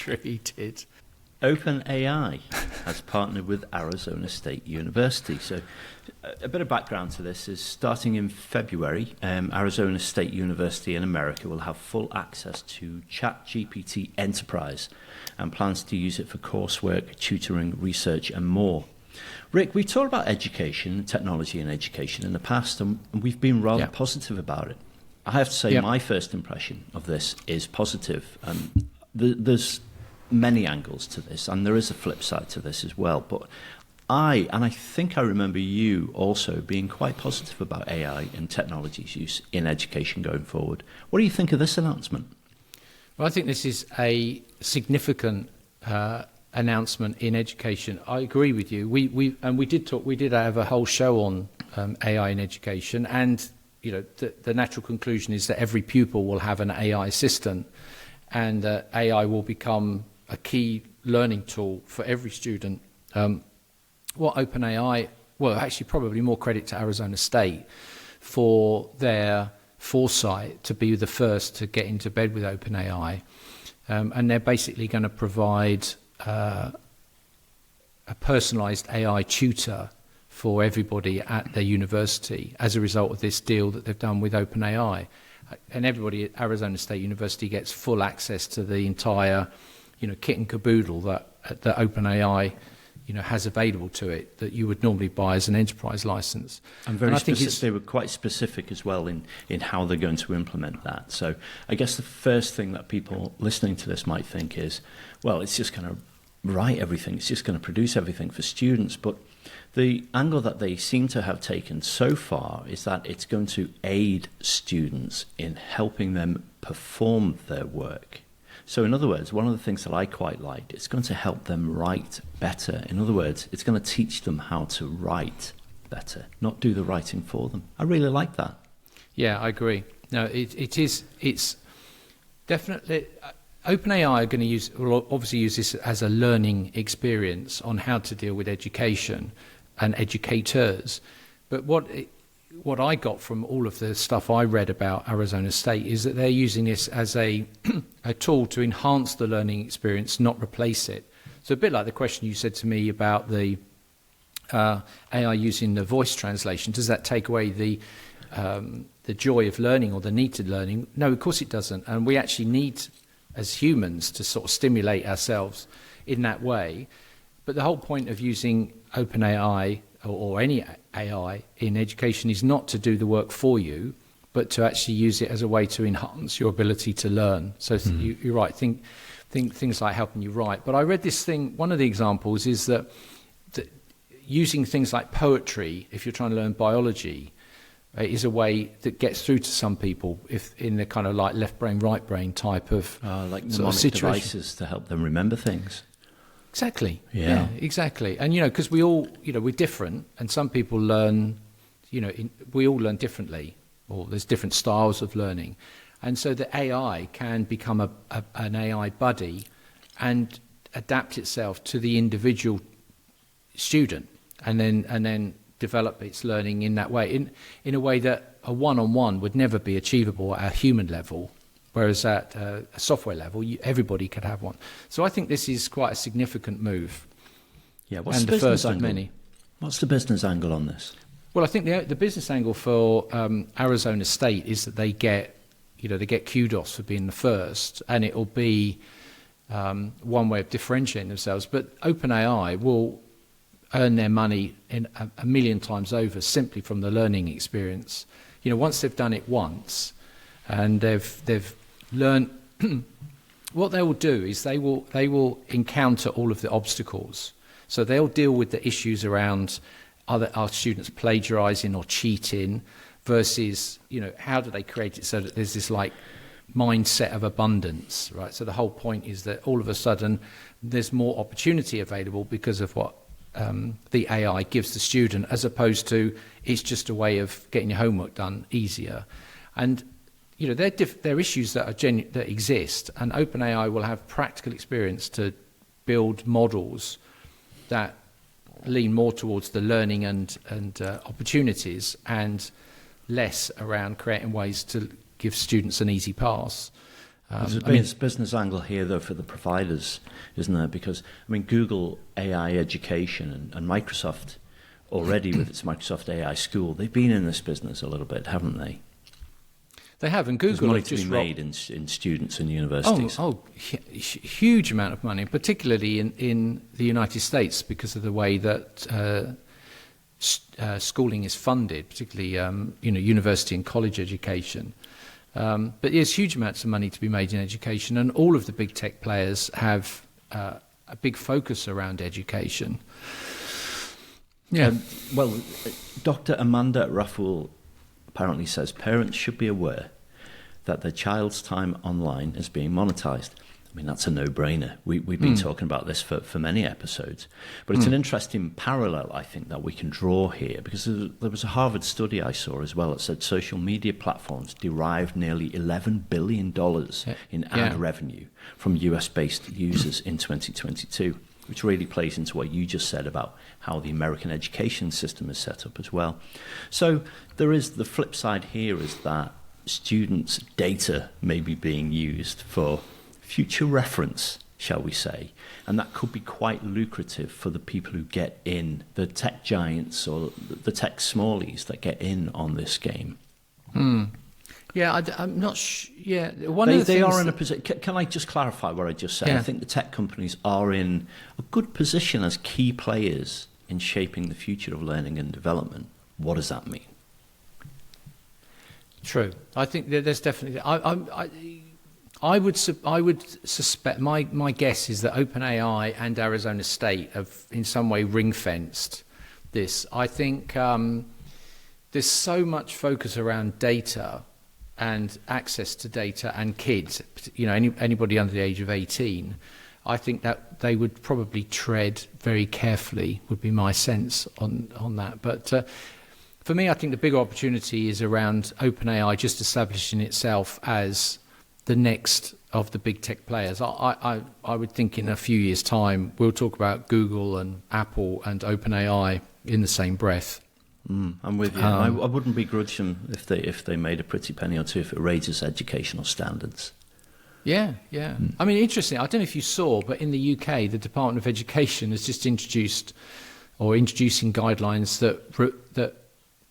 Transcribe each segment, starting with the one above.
treated. OpenAI has partnered with Arizona State University. So a bit of background to this is starting in February, Arizona State University in America will have full access to ChatGPT Enterprise and plans to use it for coursework, tutoring, research and more. Rick, we've talked about education, technology and education in the past, and we've been rather positive about it. I have to say my first impression of this is positive. There's many angles to this, and there is a flip side to this as well. But I think I remember you also being quite positive about AI and technology's use in education going forward. What do you think of this announcement? Well, I think this is a significant announcement in education. I agree with you. We did have a whole show on AI in education, and the natural conclusion is that every pupil will have an AI assistant, and AI will become a key learning tool for every student. What OpenAI, well, actually probably more credit to Arizona State for their foresight to be the first to get into bed with OpenAI. And they're basically going to provide a personalised AI tutor for everybody at their university as a result of this deal that they've done with OpenAI. And everybody at Arizona State University gets full access to the entire kit and caboodle that OpenAI has available to it that you would normally buy as an enterprise license. And I think they were quite specific as well in how they're going to implement that. So I guess the first thing that people listening to this might think is, well, it's just going to write everything, it's just going to produce everything for students. But the angle that they seem to have taken so far is that it's going to aid students in helping them perform their work. So in other words, one of the things that I quite liked, it's going to help them write better. In other words, it's going to teach them how to write better, not do the writing for them. I really like that. Yeah, I agree. No, it's definitely, OpenAI are going to will obviously use this as a learning experience on how to deal with education and educators. But what I got from all of the stuff I read about Arizona State is that they're using this as a tool to enhance the learning experience, not replace it. So a bit like the question you said to me about the AI using the voice translation, does that take away the joy of learning or the need to learning? No, of course it doesn't. And we actually need, as humans, to sort of stimulate ourselves in that way. But the whole point of using OpenAI or any AI in education is not to do the work for you, but to actually use it as a way to enhance your ability to learn. So you're right, think things like helping you write. But I read this thing, one of the examples is that using things like poetry, if you're trying to learn biology, is a way that gets through to some people if in the kind of like left brain, right brain type of like sort of mnemonic devices to help them remember things. Exactly. Yeah, exactly. And, because we all, we're different, and some people learn, we all learn differently, or there's different styles of learning. And so the AI can become an AI buddy and adapt itself to the individual student and then develop its learning in that way, in a way that a one-on-one would never be achievable at a human level. Whereas at a software level, everybody could have one. So I think this is quite a significant move. Yeah, what's the business angle? Many. What's the business angle on this? Well, I think the business angle for Arizona State is that they get kudos for being the first, and it will be one way of differentiating themselves. But OpenAI will earn their money in a million times over simply from the learning experience. Once they've done it once, and they've learned, what they will do is they will encounter all of the obstacles. So they'll deal with the issues around our students plagiarizing or cheating versus, how do they create it so that there's this like mindset of abundance, right? So the whole point is that all of a sudden there's more opportunity available because of what the AI gives the student, as opposed to it's just a way of getting your homework done easier. And they're issues that that exist, and OpenAI will have practical experience to build models that lean more towards the learning and opportunities, and less around creating ways to give students an easy pass. There's a business angle here, though, for the providers, isn't there? Because, Google AI Education and Microsoft, already with its Microsoft AI School, they've been in this business a little bit, haven't they? They have, and Google There's money to be made in students and universities. Huge amount of money, particularly in the United States, because of the way that schooling is funded, particularly university and college education. But there's huge amounts of money to be made in education, and all of the big tech players have a big focus around education. Yeah. Dr. Amanda Raffel apparently says parents should be aware that their child's time online is being monetized. That's a no-brainer. We've been talking about this for many episodes. But it's an interesting parallel, I think, that we can draw here, because there was a Harvard study I saw as well that said social media platforms derived nearly $11 billion in ad revenue from US-based users in 2022, which really plays into what you just said about how the American education system is set up as well. So there is the flip side here, is that students' data may be being used for future reference, shall we say, and that could be quite lucrative for the people who get in, the tech giants or the tech smallies that get in on this game. Yeah, I'm not sure. Yeah, they are in a position. Can I just clarify what I just said? Yeah. I think the tech companies are in a good position as key players in shaping the future of learning and development. What does that mean? True. I think there's definitely. I would suspect. My guess is that OpenAI and Arizona State have in some way ring-fenced this. I think there's so much focus around data and access to data and kids. Anybody under the age of 18. I think that they would probably tread very carefully. Would be my sense on that. But for me, I think the bigger opportunity is around OpenAI just establishing itself as the next of the big tech players. I would think in a few years' time, we'll talk about Google and Apple and OpenAI in the same breath. I'm with you. I wouldn't begrudge them if they made a pretty penny or two if it raises educational standards. Yeah. Interesting. I don't know if you saw, but in the UK, the Department of Education has just introducing guidelines that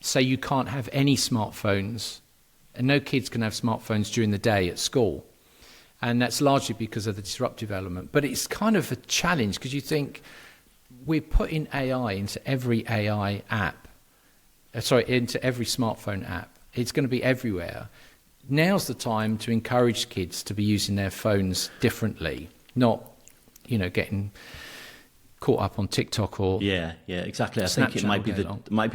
say you can't have any smartphones, and no kids can have smartphones during the day at school. And that's largely because of the disruptive element. But it's kind of a challenge, because you think we're putting AI into every AI app, into every smartphone app. It's going to be everywhere. Now's the time to encourage kids to be using their phones differently, not, getting caught up on TikTok or exactly. I think it might be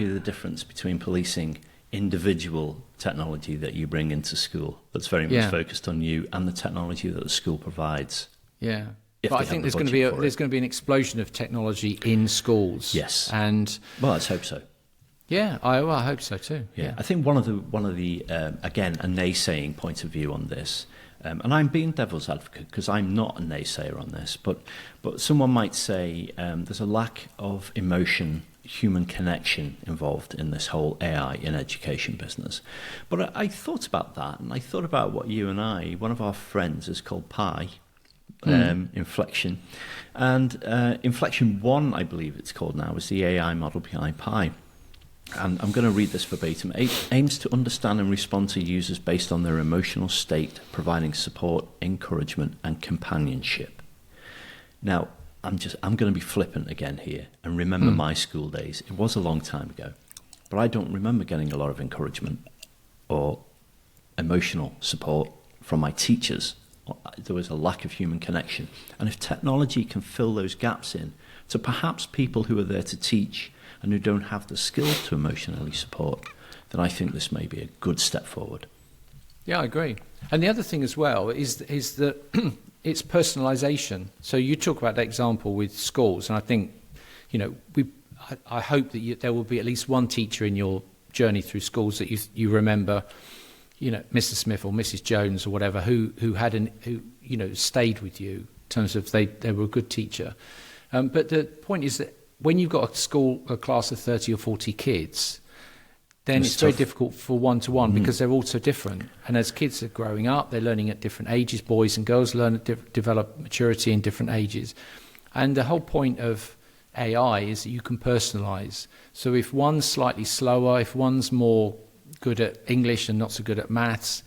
the difference between policing individual technology that you bring into school that's very much focused on you, and the technology that the school provides. Yeah. But I think there's going to be an explosion of technology in schools. Yes. And let's hope so. Yeah, I hope so too. Yeah. I think one of the again, a naysaying point of view on this, and I'm being devil's advocate because I'm not a naysayer on this, but someone might say there's a lack of emotion, human connection involved in this whole AI in education business. But I thought about that, and I thought about what you and one of our friends is called Pi, Inflection, and Inflection 1, I believe it's called now, is the AI model behind Pi. And I'm going to read this verbatim. Aims to understand and respond to users based on their emotional state, providing support, encouragement, and companionship. Now, I'm going to be flippant again here and remember my school days. It was a long time ago, but I don't remember getting a lot of encouragement or emotional support from my teachers. There was a lack of human connection. And if technology can fill those gaps in to perhaps people who are there to teach and who don't have the skills to emotionally support, then I think this may be a good step forward. Yeah, I agree. And the other thing as well is that it's personalisation. So you talk about that example with schools, and I think, I hope that there will be at least one teacher in your journey through schools that you remember, Mr. Smith or Mrs. Jones or whatever, who stayed with you in terms of they were a good teacher. But the point is that when you've got a class of 30 or 40 kids, then It's it's very tough. difficult for one-to-one because they're all so different. And as kids are growing up, they're learning at different ages. Boys and girls learn at develop maturity in different ages. And the whole point of AI is that you can personalize. So if one's slightly slower, if one's more good at English and not so good at maths,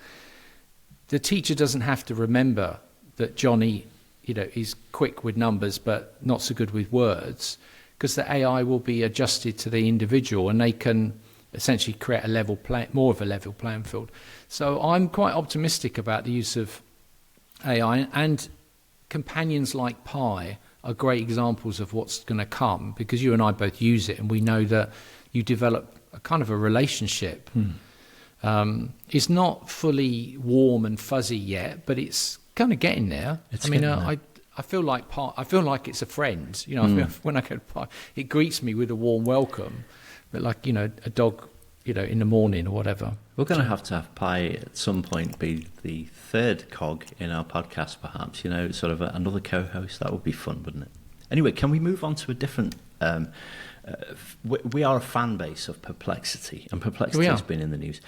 the teacher doesn't have to remember that Johnny, is quick with numbers but not so good with words, because the AI will be adjusted to the individual and they can essentially create more of a level playing field. So I'm quite optimistic about the use of AI, and companions like Pi are great examples of what's going to come, because you and I both use it and we know that you develop a kind of a relationship. It's not fully warm and fuzzy yet, but it's kind of getting there. I feel like it's a friend. I feel when I go to Pi, it greets me with a warm welcome, but like a dog, in the morning or whatever. We're going to have Pi at some point be the third cog in our podcast, perhaps. Sort of another co-host. That would be fun, wouldn't it? Anyway, can we move on to a different? We are a fan base of Perplexity, and Perplexity has been in the news.